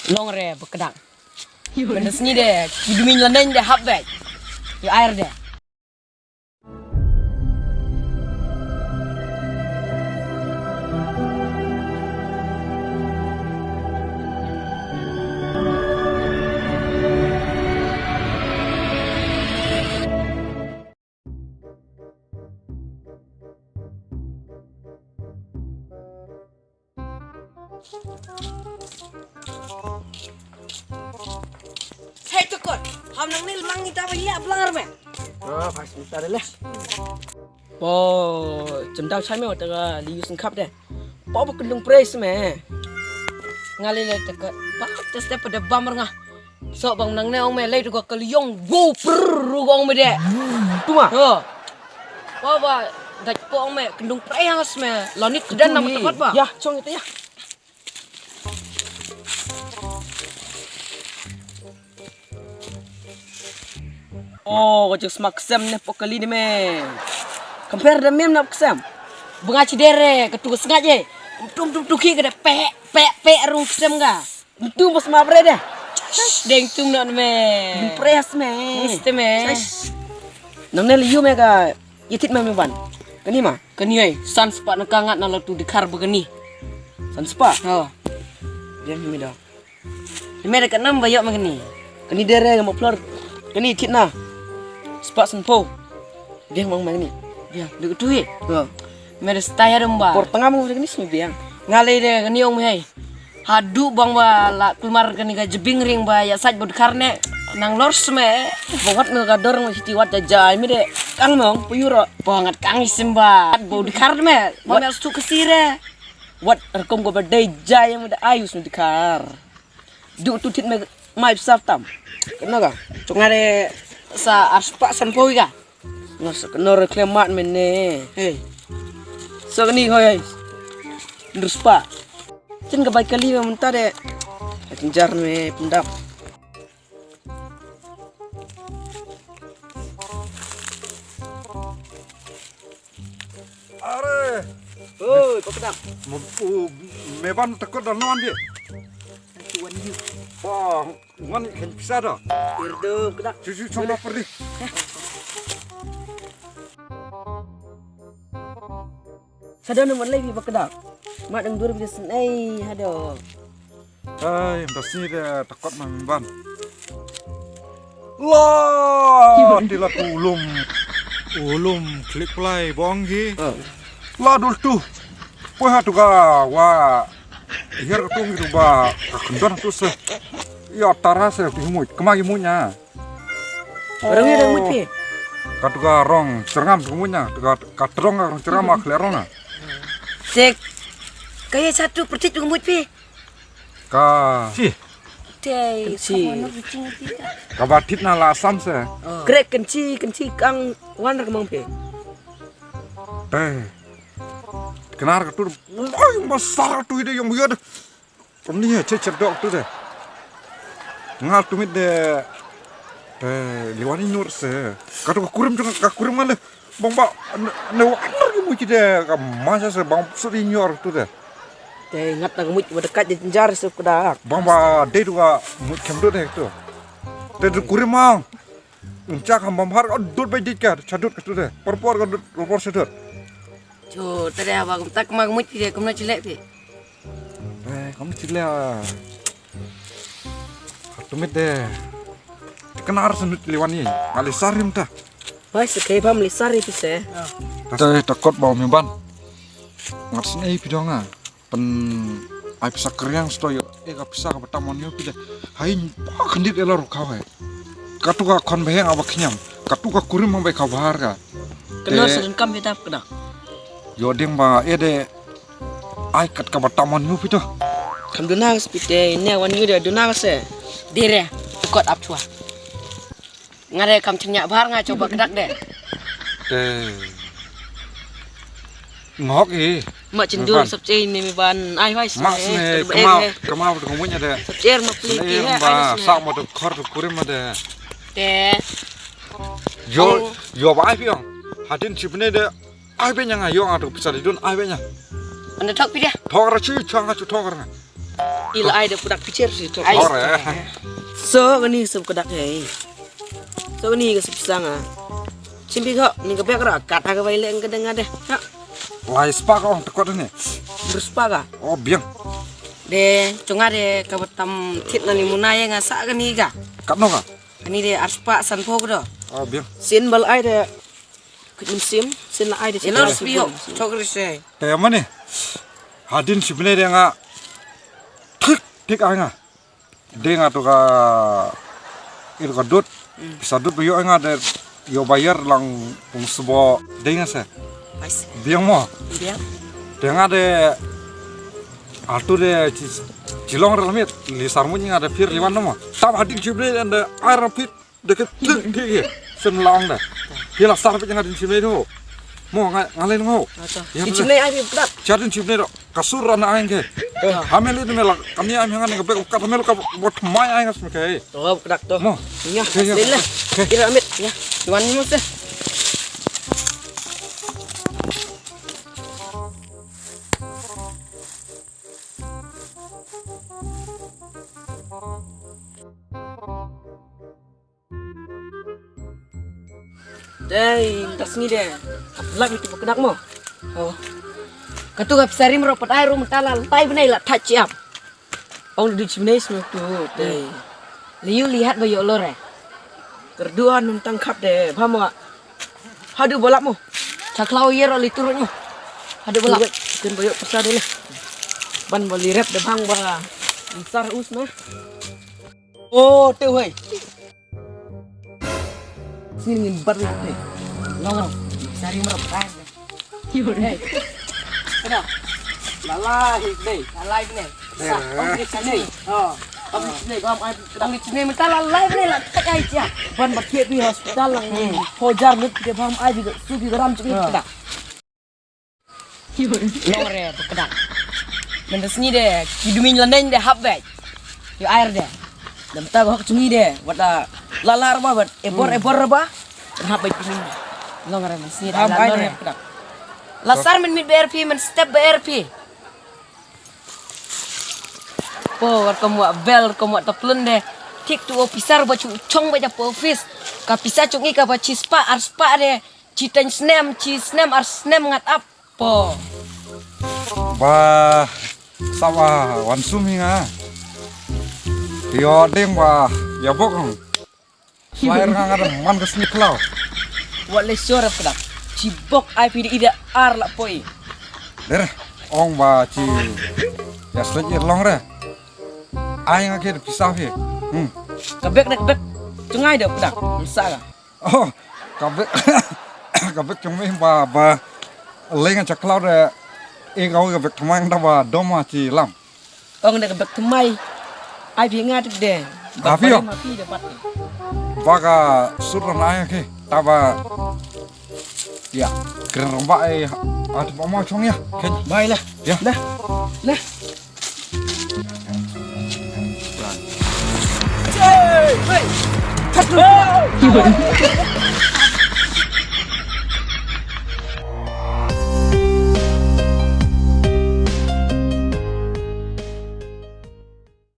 Long re bekedang. Benda seni deh, hidumin London deh habek. Yo air deh. Hei tukut, ham nang nil mang kita beli belangar me. Pas minta dah lah. Jemdau cai me wata li yusin kap deh. Kendung praise me. Ngali le tekut, just step pada bamar ngah. So bang nang ne ong me lay tu ko keliong go gong me deh. Tu mah. Dah po ong me kendung praise me. Lonit dan nama tempat ba. Ya, cong itu ya. Kau semak kesem ni pokali ni me. Compare dah mem nak kesem. Bunga cidere ketu sengaja. Tum tuki ke pe rung kesem ga. Itu bos mabre dah. Deng tum nak me. Impress me. Mesti me. Nang nel you me ka. Yitit me ban. Kani mah. Kani ai san spa nak kangat nak tu dikar begini. San spa. Dia mi dah. Ini dekat nam bayok begini. Kani dere mau plor. Kani yitit na. Spa senpo. Dia mang mang ni. Dia dekat tu he. Mere staya rumba. Por tengah mu begini semua biang. Ngalai deh kani ong me. Hadu bang ba la keluar kani ga jebing ring ba ya saj bod karne nang lors me. Bongat nge kador nge siti wat jajai mi de. Kang mong puyuro. Bongat kang isimba. Bod karne me. Mau mes tu kesire. Wat rekom go badai jai yang muda ayus nu dikar. Du tu tit me mai saf tam. Kena ga? Cok ngare Sa arspa sanpoi ga. Ngas kenor klemat men ne. Hey. So kani hoy. Nduspa. Cin ka baik kali mentah de. Tinjar me pendap. Are. Oi, kau kedap. Meban takut dah non dia. Tuan you. Wah, ngan kan bisa dah. Irdo kedap. Cucu cuma pergi. Sadar nomor lagi pak kedap. Mak deng dur bisa senai hado. Ay, bersih dia takut meban. Lah, tidak ulum klik play bonggi. Lah dul tu. Kau hatu ka wah. Hier ketung itu ba kendon tu se. Ya taras ya dimut. Kemagi munya. Orang ni dah mut pi. Katu ka rong cerngam munya. Katrong rong cerngam aklerong na. Cek. Kaya satu percik tu mut pi. Ka. Si. Tei. Si. Kabatit na lasam se. Krek kenci kang wan kemang pi. Kenar tu, ay besar tu ide yang biar, ni cedok tu deh. Ngal tu mit deh, liwani nur se. Katu kakurim juga kakurim mana, bang ba, newanar kimu cide, masa se bang sering nyor tu deh. Teh ngat nak mut berdekat di tinjar se kedak. Bang ba, dia juga mut kemdu deh tu. Deh kurim mang, uncak hambam har, dud bayi dikar, cadut tu deh, perpor kan perpor cadut. Jo, tadi abang tak mag mut pi kum na cilek pi. Kamu cila. Tumit deh. Kenar senut liwani. Alisarim dah. Baik sekali pam lisari pi se. Tadi takut bawa mimban. Ngarsin pidonga. Pen ai bisa keryang stoyo. Ka bisa ka batamonyo pi deh. Hai kendit elor kawai. Katu ka kon beheng awak nyam. Katu ka kurim mambai kabar ka. Kenal sedengkam kita kedak. Yoding ba ede ai kat ka batamonyo pi doh. Kam dunang spite ne wan yu de dunang se. Dire, kot ap chua. Ngare kam cenyak bahar nga coba kedak deh. Ngok i. Mak cendur sabce ni mi ban ai wai se. Mas ne kemau tu kamunya deh. Sabcer ma pli ki Ini ba sak mo tu khor tu kurim deh. Teh. Yo ba ai piong. Hadin cipne deh. Ai benya nga yo atu bisa didun ai benya. Anda tok pi dia. Thor chi chang chu thor nga. ila ai de pudak picer sih cok. Ore. So gani sub kedak hei. So gani ke sepsanga. Cimpi kok ni kebek ra kat aga baile ngedeng ade. Ha. Lai spa kong tekot ini. Berspaga. Oh biang. De cunga de kabatam tit nani munaya ngasa gani ga. Kat no ka? Ani de arspa san pok do. Oh biang. Sin bal ai de kunim sim sin ai de. Elo spio cok rise. Tema nih. Hadin sebenarnya nga tik nga. Dia nga tuh ka itu ka dut. Bisa dut yo nga de yo bayar lang sebuah dia nga sa. Ais. Biang mo. Dia. Dia nga de atu de cilong relamit lisar mo nga de fir liwan mo. Tam hadin sebenarnya de air pit deket gigi. Sen laong de. Hila sarpit nga hadin sebenarnya mo ngalain mo. Di cimne ai pudak. Jadin sebenarnya kasur anak aing ke. Hamil itu melak kami aing hangan ngebek kat hamil ka bot mai aing as ke. Oh pudak to. Mo. Iya. Sila. Kira amit ya. Tuan ni mesti. Dai, tas ni deh. Lagi tu kedak mo. Oh. Katu gap sari meropot air rum talal tai benai la touch up. Ong di cimne semua tu. Dai. Liu lihat bayo lore. Kedua nun tangkap deh. Paham tak? Hadu bolak mo. Caklau yer oli turun mo. Hadu bolak. Ken bayo pasar dulu. Ban boli rep de bang ba. Besar us mah. Oh, tu hei. Sini ngin bar ni. Long. Sari merop kan. Yo deh. Kenapa? Lalai deh. Lalai ni. Om di sini. Oh. Om di sini om ai om di sini mental lalai ni lah tak ai cia. Ban baket di hospital lang. Hojar nut dia paham ai juga sugi garam cumi kedak. Yo. Long re kedak. Mendes ni deh. Kidumin landain deh hab back. Yo air deh. Dan tak hok cumi deh. Wata lalar ba bat ebor ba. Hab baik ini. Long re mesti Hab ai deh. Lasar min BRP men step BRP. Po war kamu bel kamu taplun deh. Tik tu officer bacu cong baca po office. Ka pisa cungi ka baci spa arspa deh. Citan snem ars snem ngat up. Po. Ba sawa wansumi nga. Yo ding ba ya bokong. Lahir nga ada man kesini kelau. Wat le sore kedak. Cibok IPD ida ar la poi. Der ong ba ci ya selajir long re. Aing akhir pisah he. Kabek nak bek cungai dah kedak. Misal. Oh, kabek kabek cumi ba lengan caklau de kau kabek kemang dah ba doma ci lam. Ong nak bek temai. IP ngat deh. Tapi yo. Mati dapat. Baka suran aing ke. Taba ya, keren rombak ada mau cong ya. Baiklah. Ya. Dah. Nah. Hey! Hey!